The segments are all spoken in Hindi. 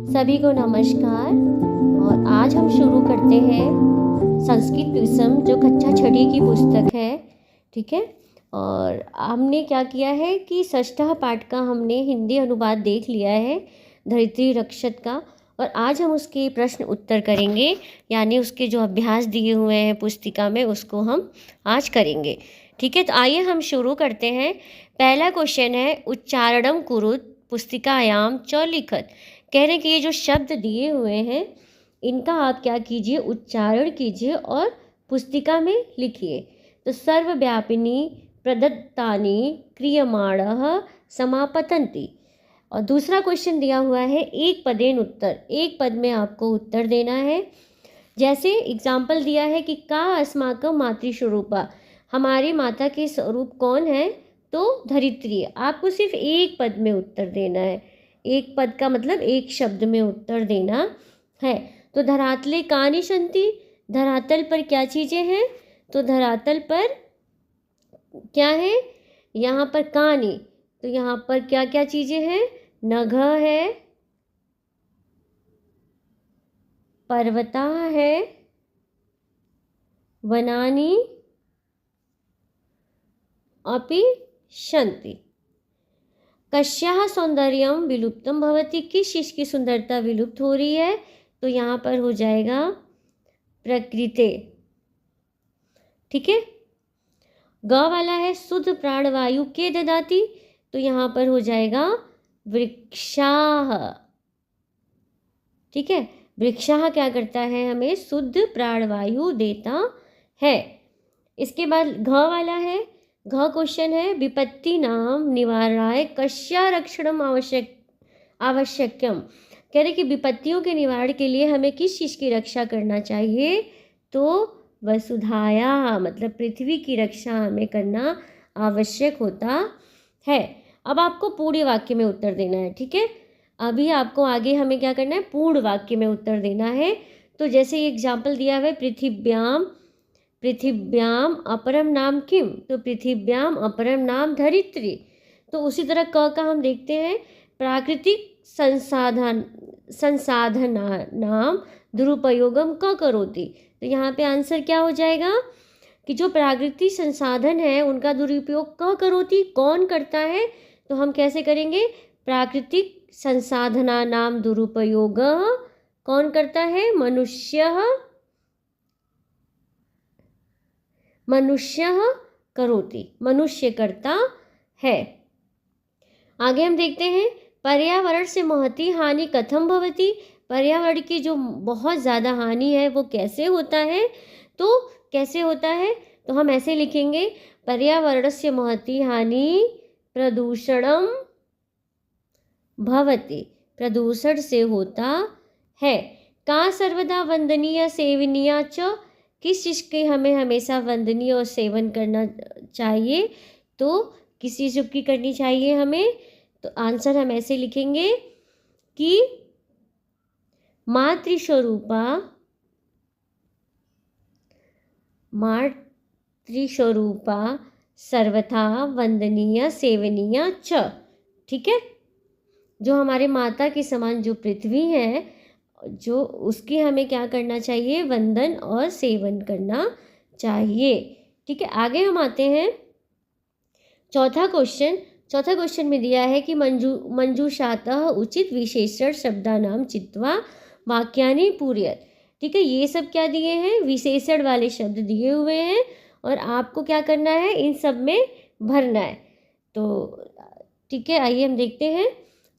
सभी को नमस्कार। और आज हम शुरू करते हैं संस्कृत ट्यूशन जो कक्षा छठी की पुस्तक है। ठीक है। और हमने क्या किया है कि षष्ठः पाठ का हमने हिंदी अनुवाद देख लिया है, धरित्री रक्षत का। और आज हम उसके प्रश्न उत्तर करेंगे, यानी उसके जो अभ्यास दिए हुए हैं पुस्तिका में उसको हम आज करेंगे। ठीक है, तो आइए हम शुरू करते हैं। पहला क्वेश्चन है उच्चारणम कुरुत पुस्तिकायाम च लिखत। कह रहे हैं कि ये जो शब्द दिए हुए हैं इनका आप क्या कीजिए, उच्चारण कीजिए और पुस्तिका में लिखिए। तो सर्वव्यापिनी प्रदत्तानि क्रियमाणः समापतन्ति। और दूसरा क्वेश्चन दिया हुआ है एक पदेन उत्तर, एक पद में आपको उत्तर देना है। जैसे एग्जाम्पल दिया है कि का अस्माकं मातृस्वरूपा, हमारी माता के स्वरूप कौन है, तो धरित्री। आपको सिर्फ एक पद में उत्तर देना है, एक पद का मतलब एक शब्द में उत्तर देना है। तो धरातले कानि सन्ति, धरातल पर क्या चीज़ें हैं, तो धरातल पर क्या है, यहाँ पर कानि, तो यहाँ पर क्या क्या चीज़ें हैं, नघ है, पर्वता है, वनानि अपि सन्ति। कस्याः सौंदर्यम विलुप्तम भवति, किस चीज़ की सुंदरता विलुप्त हो रही है, तो यहाँ पर हो जाएगा प्रकृति। ठीक है। ग वाला है शुद्ध प्राणवायु के ददाति, तो यहाँ पर हो जाएगा वृक्षाः। ठीक है, वृक्षाः क्या करता है, हमें शुद्ध प्राणवायु देता है। इसके बाद घ वाला है, घ क्वेश्चन है विपत्ति नाम निवारणाय कस्या रक्षणम आवश्यक्यम। कह रहे कि विपत्तियों के निवारण के लिए हमें किस चीज़ की रक्षा करना चाहिए, तो वसुधाया, मतलब पृथ्वी की रक्षा हमें करना आवश्यक होता है। अब आपको पूर्ण वाक्य में उत्तर देना है। ठीक है, अभी आपको आगे हमें क्या करना है, पूर्ण वाक्य में उत्तर देना है। तो जैसे ये एग्जाम्पल दिया हुआ है पृथिव्याम अपरम नाम किम, तो पृथिव्याम अपरम नाम धरित्री। तो उसी तरह क का हम देखते हैं प्राकृतिक संसाधना नाम दुरुपयोगम क करोति। तो यहाँ पे आंसर क्या हो जाएगा कि जो प्राकृतिक संसाधन है उनका दुरुपयोग क करोति, कौन करता है, तो हम कैसे करेंगे, प्राकृतिक संसाधना नाम दुरुपयोग कौन करता है, मनुष्य करोति, मनुष्य करता है। आगे हम देखते हैं पर्यावरण से महती हानि कथम भवति। पर्यावरण की जो बहुत ज़्यादा हानि है वो कैसे होता है, तो कैसे होता है, तो हम ऐसे लिखेंगे पर्यावरण से महती हानि प्रदूषणम भवति, प्रदूषण से होता है। का सर्वदा वंदनीय सेवनीय च, किस चीज़ के हमें हमेशा वंदनीय और सेवन करना चाहिए, तो किस चीज़ की करनी चाहिए हमें, तो आंसर हम ऐसे लिखेंगे कि मातृस्वरूपा सर्वथा वंदनीय सेवनीय च। ठीक है, जो हमारे माता के समान जो पृथ्वी है, जो उसकी हमें क्या करना चाहिए, वंदन और सेवन करना चाहिए। ठीक है, आगे हम आते हैं चौथा क्वेश्चन में दिया है कि मंजूषातः उचित विशेषण शब्दानाम चित्वा वाक्यानि पूरयत। ठीक है, ये सब क्या दिए हैं, विशेषण वाले शब्द दिए हुए हैं और आपको क्या करना है, इन सब में भरना है। तो ठीक है, आइए हम देखते हैं।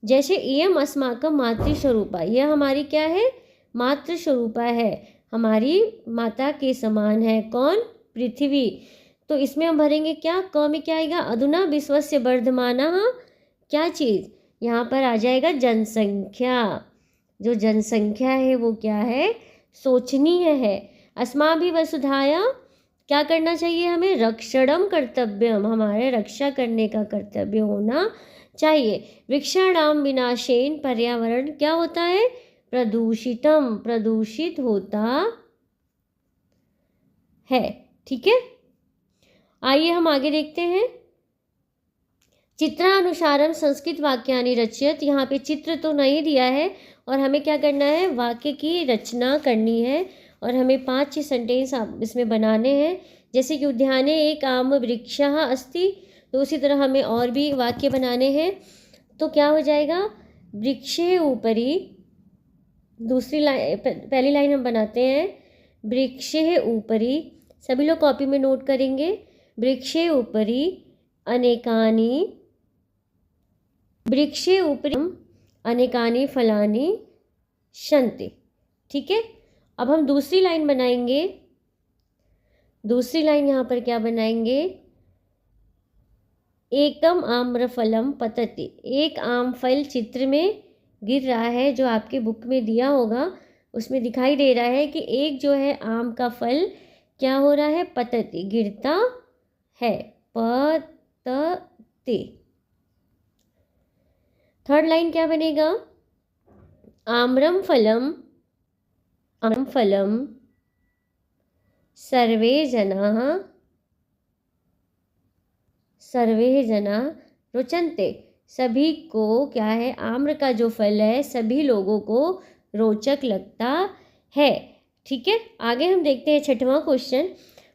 जैसे इयम अस्माकं मातृस्वरूपा, यह हमारी क्या है, मातृस्वरूपा है, हमारी माता के समान है, कौन, पृथ्वी। तो इसमें हम भरेंगे क्या, क में क्या आएगा, अधुना विश्वस्य वर्धमानः, क्या चीज़, यहाँ पर आ जाएगा जनसंख्या। जो जनसंख्या है वो क्या है, शोचनीय है। अस्माभि वसुधाया, क्या करना चाहिए हमें, रक्षणम कर्तव्यम, हमारे रक्षा करने का कर्तव्य होना चाहिए। वृक्षाणाम विनाशेन, पर्यावरण क्या होता है, प्रदूषितम, प्रदूषित होता है। ठीक है, आइए हम आगे देखते हैं। चित्रानुसारम संस्कृत वाक्यानि रचयत। यहाँ पे चित्र तो नहीं दिया है और हमें क्या करना है, वाक्य की रचना करनी है और हमें 5-6 सेंटेंस इसमें बनाने हैं। जैसे कि उद्याने एक आम वृक्षः अस्ति, तो उसी तरह हमें और भी वाक्य बनाने हैं। तो क्या हो जाएगा, वृक्षे ऊपरी, दूसरी लाइन, पहली लाइन हम बनाते हैं, वृक्षे ऊपरी, सभी लोग कॉपी में नोट करेंगे, वृक्षे ऊपरी अनेकानि, वृक्षे ऊपरी अनेकानि फलानि सन्ति। ठीक है, अब हम दूसरी लाइन बनाएंगे। दूसरी लाइन यहाँ पर क्या बनाएंगे, एकम आम्रफलम पतति, एक आम फल चित्र में गिर रहा है, जो आपके बुक में दिया होगा उसमें दिखाई दे रहा है कि एक जो है आम का फल क्या हो रहा है, पतति, गिरता है, पतति। थर्ड लाइन क्या बनेगा, आम्रम फलम, आम्रम फलम सर्वे जनाः, सर्वे जना रोचन्ते, सभी को क्या है, आम्र का जो फल है सभी लोगों को रोचक लगता है। ठीक है, आगे हम देखते हैं छठवां क्वेश्चन।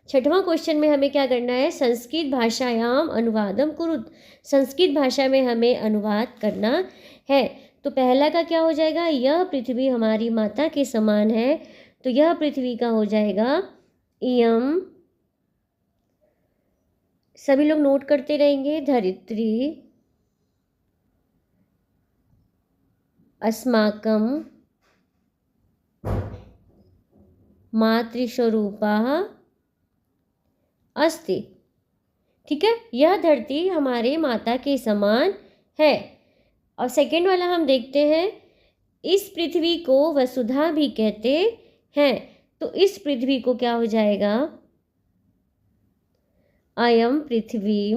छठवां क्वेश्चन में हमें क्या करना है, संस्कृत भाषायाम अनुवादम कुरुत, संस्कृत भाषा में हमें अनुवाद करना है। तो पहला का क्या हो जाएगा, यह पृथ्वी हमारी माता के समान है, तो यह पृथ्वी का हो जाएगा इयम, सभी लोग नोट करते रहेंगे, धरित्री अस्माकं मातृस्वरूपः अस्ति। ठीक है, यह धरती हमारे माता के समान है। और सेकेंड वाला हम देखते हैं, इस पृथ्वी को वसुधा भी कहते हैं, तो इस पृथ्वी को क्या हो जाएगा, अयम पृथ्वी,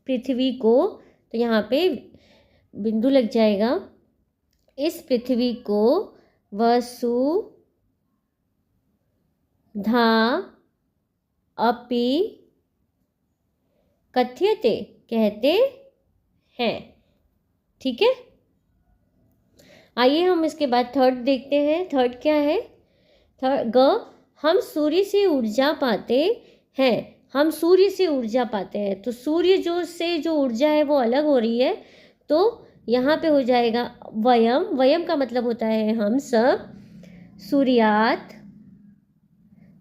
पृथ्वी को, तो यहाँ पे बिंदु लग जाएगा, इस पृथ्वी को वसुधा अपि कथ्यते, कहते हैं। ठीक है, आइए हम इसके बाद थर्ड देखते हैं। थर्ड क्या है, थर्ड ग, हम सूर्य से ऊर्जा पाते हैं, हम सूर्य से ऊर्जा पाते हैं, तो सूर्य जो ऊर्जा है वो अलग हो रही है, तो यहाँ पे हो जाएगा वयम, वयम का मतलब होता है हम सब, सूर्यात,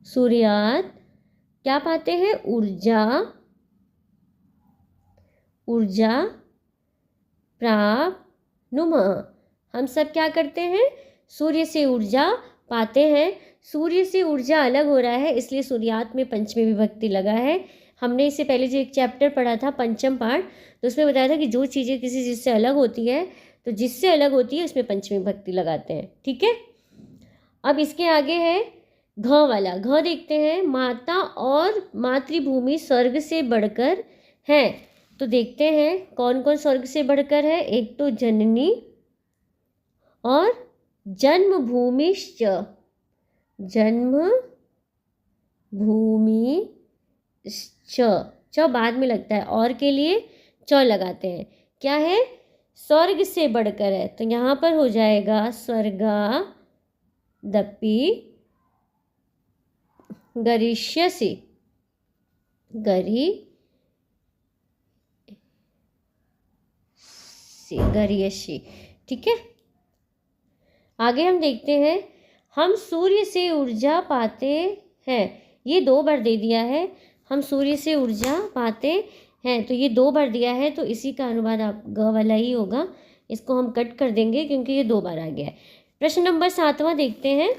सूर्यात क्या पाते हैं, ऊर्जा, ऊर्जा प्राप्त नुमः, हम सब क्या करते हैं, सूर्य से ऊर्जा पाते हैं। सूर्य से ऊर्जा अलग हो रहा है, इसलिए सूर्यात में पंचमी विभक्ति लगा है। हमने इससे पहले जो एक चैप्टर पढ़ा था पंचम पाठ, तो उसमें बताया था कि जो चीज़ें किसी चीज़ से अलग होती है, तो जिससे अलग होती है उसमें पंचमी विभक्ति लगाते हैं। ठीक है, अब इसके आगे है घ वाला, घ देखते हैं, माता और मातृभूमि स्वर्ग से बढ़कर है, तो देखते हैं कौन कौन स्वर्ग से बढ़कर है। एक तो जननी और जन्मभूमिश्च, जन्मभूमि च बाद में लगता है, और के लिए च लगाते हैं। क्या है, स्वर्ग से बढ़कर है, तो यहाँ पर हो जाएगा स्वर्गादपि गरिष्यसि, गरिष्यसि। ठीक है, आगे हम देखते हैं, हम सूर्य से ऊर्जा पाते हैं, ये 2 बार दे दिया है, हम सूर्य से ऊर्जा पाते हैं, तो ये 2 बार दिया है, तो इसी का अनुवाद आप ग वाला ही होगा, इसको हम कट कर देंगे क्योंकि ये 2 बार आ गया है। प्रश्न नंबर 7वां देखते हैं,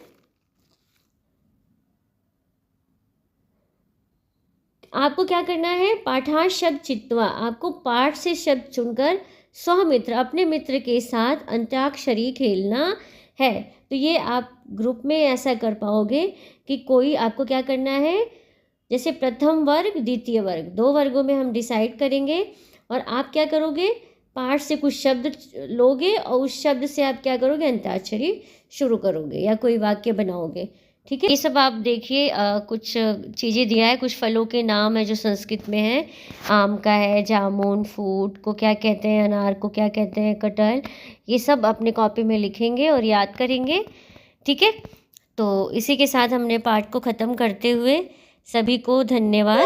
आपको क्या करना है, पाठांश शब्द चित्वा, आपको पाठ से शब्द चुनकर स्वमित्र, अपने मित्र के साथ अंत्याक्षरी खेलना है। तो ये आप ग्रुप में ऐसा कर पाओगे कि कोई आपको क्या करना है, जैसे प्रथम वर्ग द्वितीय वर्ग, 2 वर्गों में हम डिसाइड करेंगे, और आप क्या करोगे, पाठ से कुछ शब्द लोगे और उस शब्द से आप क्या करोगे, अंत्याक्षरी शुरू करोगे या कोई वाक्य बनाओगे। ठीक है। ये सब आप देखिए, कुछ चीज़ें दिया है, कुछ फलों के नाम है जो संस्कृत में है। आम का है, जामुन, फूट को क्या कहते हैं, अनार को क्या कहते हैं, कटहल, ये सब अपने कॉपी में लिखेंगे और याद करेंगे। ठीक है। तो इसी के साथ हमने पाठ को ख़त्म करते हुए सभी को धन्यवाद।